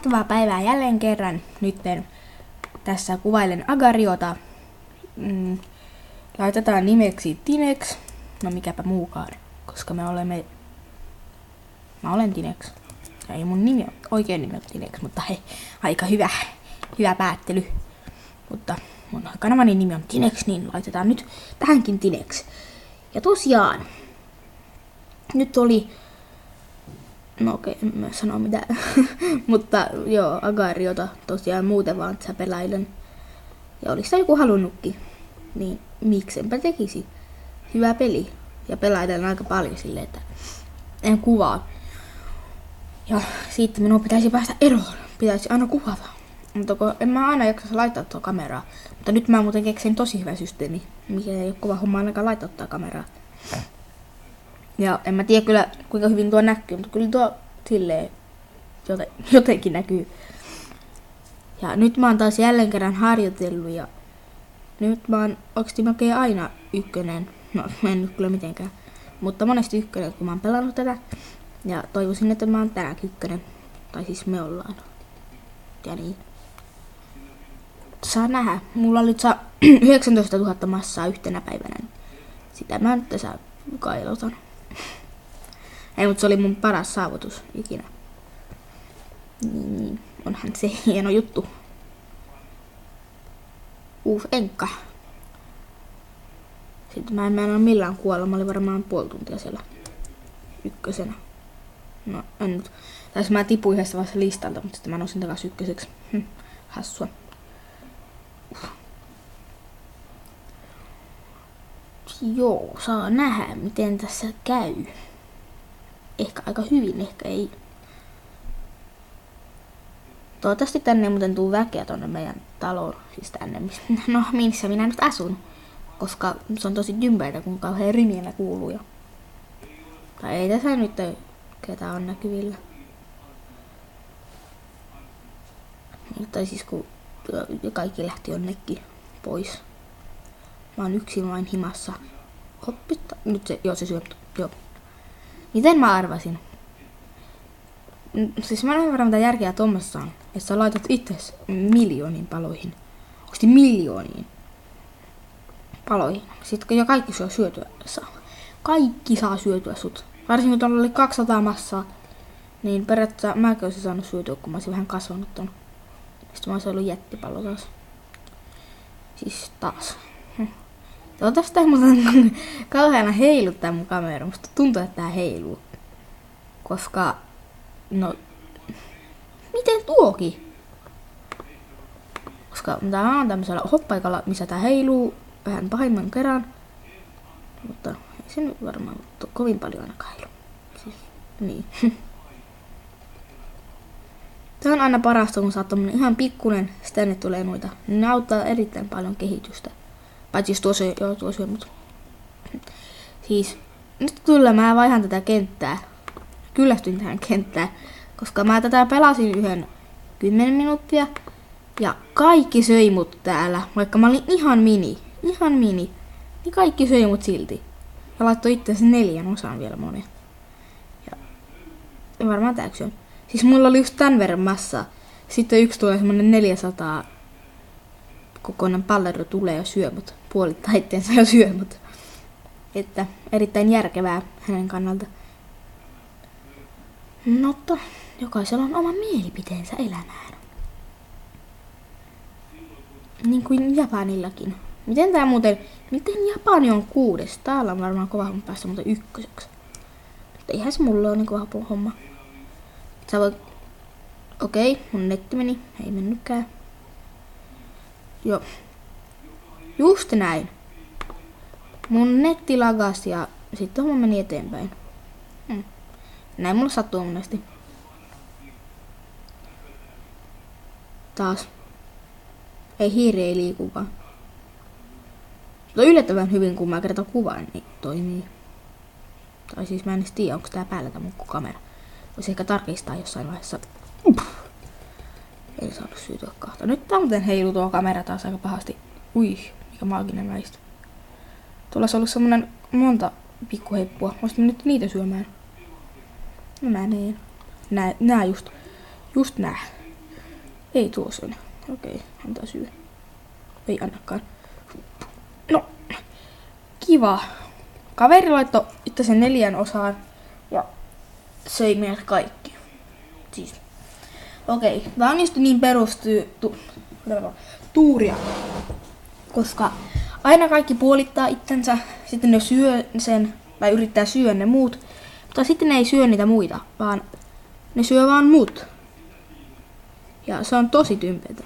mahtavaa päivää jälleen kerran. Nytten tässä kuvailen Agariota. Laitetaan nimeksi Tinex. No mikäpä muukaan, koska mä olen Tinex. Ei mun nimi ole, oikein nimi on Tinex, mutta hei, aika hyvä päättely. Mutta mun kanavani nimi on Tinex, niin laitetaan nyt tähänkin Tinex. Ja tosiaan, nyt oli, no okei, en mä sano mitään, mutta joo, Agariota tosiaan muuten vaan säpeläilen. Ja olisi joku halunnutkin, niin miksenpä tekisi. Hyvä peli. Ja pelailen aika paljon silleen, että en kuvaa. Ja siitä minun pitäisi päästä eroon. Pitäisi aina kuvata. Mutta en mä aina jaksa laittaa tuota kameraa. Mutta nyt mä muuten keksin tosi hyvä systeemi, mikä ei ole kova homma ainakaan laittaa tuota kameraa. Ja en mä tiedä kyllä kuinka hyvin tuo näkyy, mutta kyllä tuo silleen jotenkin näkyy. Ja nyt mä oon taas jälleen kerran harjoitellut ja nyt mä oon oikeesti melkein aina ykkönen. No en nyt kyllä mitenkään, mutta monesti ykkönen kun mä oon pelannut tätä. Ja toivoisin, että mä oon tänäänkin ykkönen. Tai siis me ollaan. Ja niin. Saa nähdä. Mulla oli 19 000 massaa yhtenä päivänä. Sitä mä nyt tässä kailotan. Ei, mutta se oli mun paras saavutus ikinä. Niin, onhan se hieno juttu. Enkka. Sitten mä en ole millään kuollut. Mä olin varmaan puoli tuntia siellä ykkösenä. No en nyt. Tai mä tipuin yhdessä vaiheessa listalta, mutta sitten mä nousin takaisin ykköseksi. Hassua. Joo, saa nähdä miten tässä käy. Ehkä aika hyvin, ehkä ei. Toivottavasti tänne ei muuten tuu väkeä tonne meidän taloon. Siis tänne, missä minä nyt asun. Koska se on tosi dympäitä, kun kauhean rimiellä kuuluu. Tai ei tässä nyt ketään on näkyvillä. Tai siis kun kaikki lähti jonnekin pois. Mä oon yksin vain himassa. Hoppista. Nyt se syö. Joo. Miten mä arvasin? Siis mä en ole varmaan mitä järkeä tommassa on. Että sä laitat itses miljooniin paloihin. Oikeesti miljooniin paloihin. Sitten jo kaikki saa syötyä. Kaikki saa syötyä sut. Varsinkin kun tuolla oli 200 massaa. Niin periaatteessa mäkin olisin saanut syötyä, kun mä olisin vähän kasvanut ton. Sitten mä olisin ollut jättipallo taas. Siis taas. Toivottavasti tää muuten kauheana heilu tää mun kamera. Musta tuntuu, että tää heiluu. Koska, no, miten tuokin? Koska tää on tämmöisellä hoppaikalla, missä tää heiluu vähän pahimman kerran. Mutta ei se nyt varmaan kovin paljon ainakaan heilu. Siis, niin. Tää on aina parasta, kun sä oot tommonen ihan pikkunen, sitten tänne tulee noita. Ne auttaa erittäin paljon kehitystä. Paitsi jos tuo syö, mut. Siis, nyt kyllä mä vaihan tätä kenttää. Kyllästyin tähän kenttään, koska mä tätä pelasin 10 minuuttia. Ja kaikki söi mut täällä, vaikka mä olin ihan mini. Niin kaikki söi mut silti. Ja laittoi itseasiassa 4 osaan vielä monen. Ja varmaan tääks on. Siis mulla oli just tän verran massaa. Sitten yksi tulee semmonen 400 kokoinen pallero tulee ja syö mut. Puolittaa itteensä ja syö mut. Että erittäin järkevää hänen kannalta. No, jokaisella on oma mielipiteensä elämään. Niin kuin Japanillakin. Miten Japani on 6? Täällä on varmaan kova homma päästä muuten ykköseksi. Mutta eihän se mulla ole niin kova homma. Sä voit... Okei, mun netti meni. Ei mennytkään. Joo. Just näin. Mun netti lagasi ja sitten homma meni eteenpäin. Näin mulle sattuu monesti. Taas. Ei hiiri ei liikukaan. Mutta yllättävän hyvin kun mä kertaan kuvaan, niin toimii. Tai siis mä en edes tiedä onko tää päällä tää mun kamera. Voisi ehkä tarkistaa jossain vaiheessa. Ei saanut syytyä kahta. Nyt tää muuten heilu tuo kamera taas aika pahasti. Ui, mikä maaginen väistö. Tuolla olisi ollut semmonen monta pikkuheippua. Voisin nyt niitä syömään. No nää just nää. Ei tuo syönyt. Okei, antaa syö. Ei annakaan. No, kiva. Kaveri laittoi itse sen 4 osaan ja söi meidät kaikki. Siis. Okei, tää on just niin tuuria. Koska aina kaikki puolittaa itsensä, sitten ne syö sen, tai yrittää syödä ne muut, mutta sitten ne ei syö niitä muita, vaan ne syö vaan muut. Ja se on tosi tympeetä.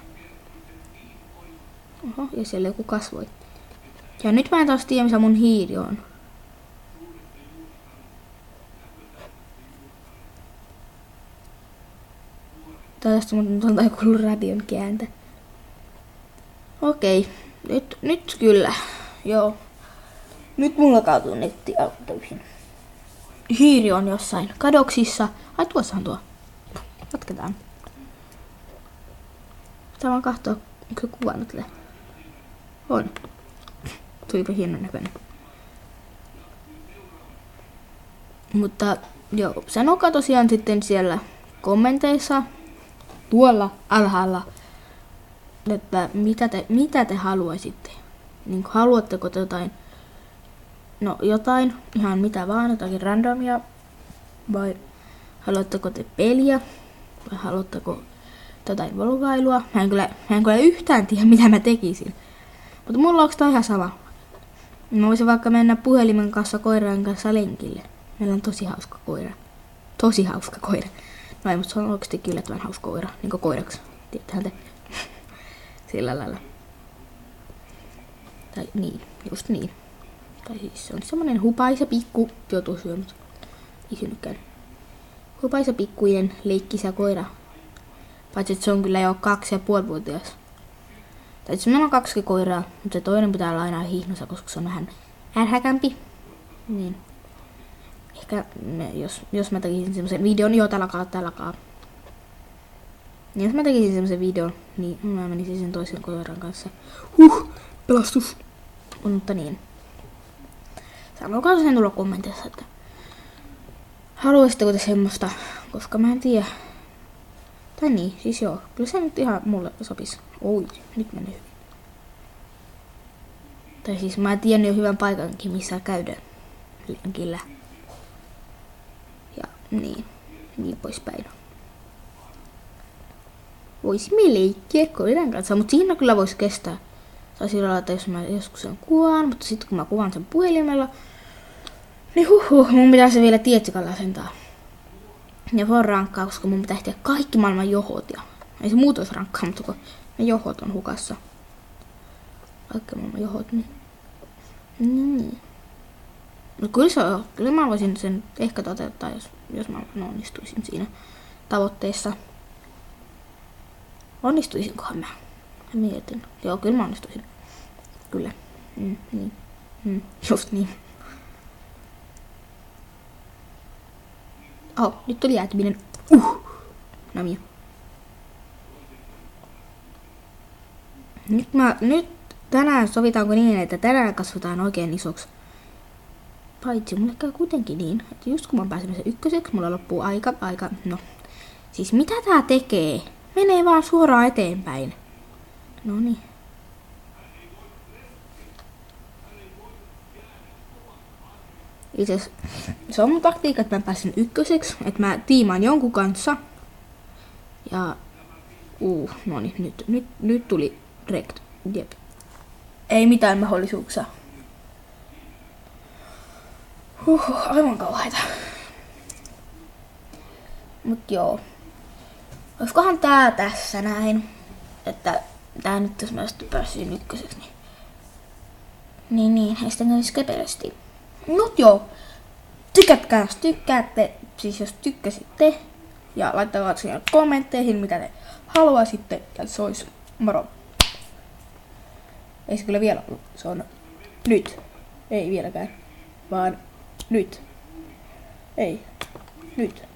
Oho, ja siellä joku kasvoi. Ja nyt mä en taas tiedä, missä mun hiiri on. Tästä mun on joku radion kääntä. Okei, nyt kyllä. Joo. Nyt mulla kaatuu netti autoihin. Hiiri on jossain kadoksissa. Ai tuossahan tuo. Jatketaan. Pitää vaan katsoa, onko se kuvannut tälle. On. Tulipa hienon näköinen. Mutta joo, sanokaa tosiaan sitten siellä kommenteissa tuolla alhaalla, että mitä te haluaisitte. Niin haluatteko te jotain, no jotain, ihan mitä vaan, jotakin randomia, vai haluatteko te peliä, vai haluatteko jotain vlogailua. Mä en kyllä yhtään tiedä, mitä mä tekisin. Mutta mulla onko tää ihan sama. Mä voisin vaikka mennä puhelimen kanssa koiran kanssa lenkille. Meillä on tosi hauska koira. Tosi hauska koira. No ei, mutta se on oikeasti yllättävän hauska koira. Niinku koiraksi. Tiedättehän te. Sillä lailla. Tai niin, just niin. Tai siis se on semmonen hupaisa pikku, joutuu syömät. Ei syönytkään. Hupaisa pikkuinen leikkisä koira. Paitsi että se on kyllä jo 2,5-vuotias. Tai siis meillä on 2 koiraa, mutta se toinen pitää olla aina hihnossa, koska se on vähän ärhäkämpi. Niin. Ehkä jos mä tekisin semmosen videon, joo täällä alkaa. Niin jos mä tekisin semmosen videon, niin mä menisin sen toisen koiran kanssa. Pelastus. Mutta niin. Sanokaa sen tulla kommenteissa, että haluaisitteko te semmoista, koska mä en tiedä. Tai niin, siis joo. Kyllä se nyt ihan mulle sopis. Oi, nyt meni hyvin. Tai siis mä tiedän jo hyvän paikankin, missä käydään lenkillä. Ja niin poispäin. Voisimme leikkiä koiran kanssa, mutta siinä kyllä voisi kestää. Tai sillä lailla, että jos mä joskus sen kuvaan, mutta sitten kun mä kuvaan sen puhelimella, niin mun pitää se vielä tietsikalla asentaa. Ja voi rankkaa, koska mun pitää tehdä kaikki maailman johot. Ja ei se muut olisi rankkaa, mutta kun ne johot on hukassa. Kaikki maailman johot, niin. No kyllä mä voisin sen ehkä toteuttaa, jos mä onnistuisin siinä tavoitteessa. Onnistuisinkohan mä? Mä mietin. Joo, kyllä mä onnistuisin. Kyllä. Just niin. Nyt tuli jäätyminen. Namia. Nyt tänään sovitaanko niin, että tänään kasvataan oikein isoksi. Paitsi mulle käy kuitenkin niin, että just kun mä oon päässyt sen ykköseksi, mulla loppuu aika, no. Siis mitä tää tekee? Menee vaan suoraan eteenpäin. Noniin. Itse se on mun taktiikka, että mä pääsen ykköseksi, että mä tiimaan jonkun kanssa. Ja noniin, nyt tuli rekt. Jep. Ei mitään mahdollisuuksia. Aivan kauheita. Mut joo. Olisikohan tää tässä näin, että tää nyt jos mä sitten päässin ykköseksi, niin, ei sitä kävisi keperästi. Mut joo, tykätkää jos tykkäätte, siis jos tykkäsitte, ja laittakaa sinne kommentteihin mitä te haluaisitte, ja se olisi moro. Ei se kyllä vielä ollut, se on nyt, ei vieläkään, vaan nyt, ei, nyt.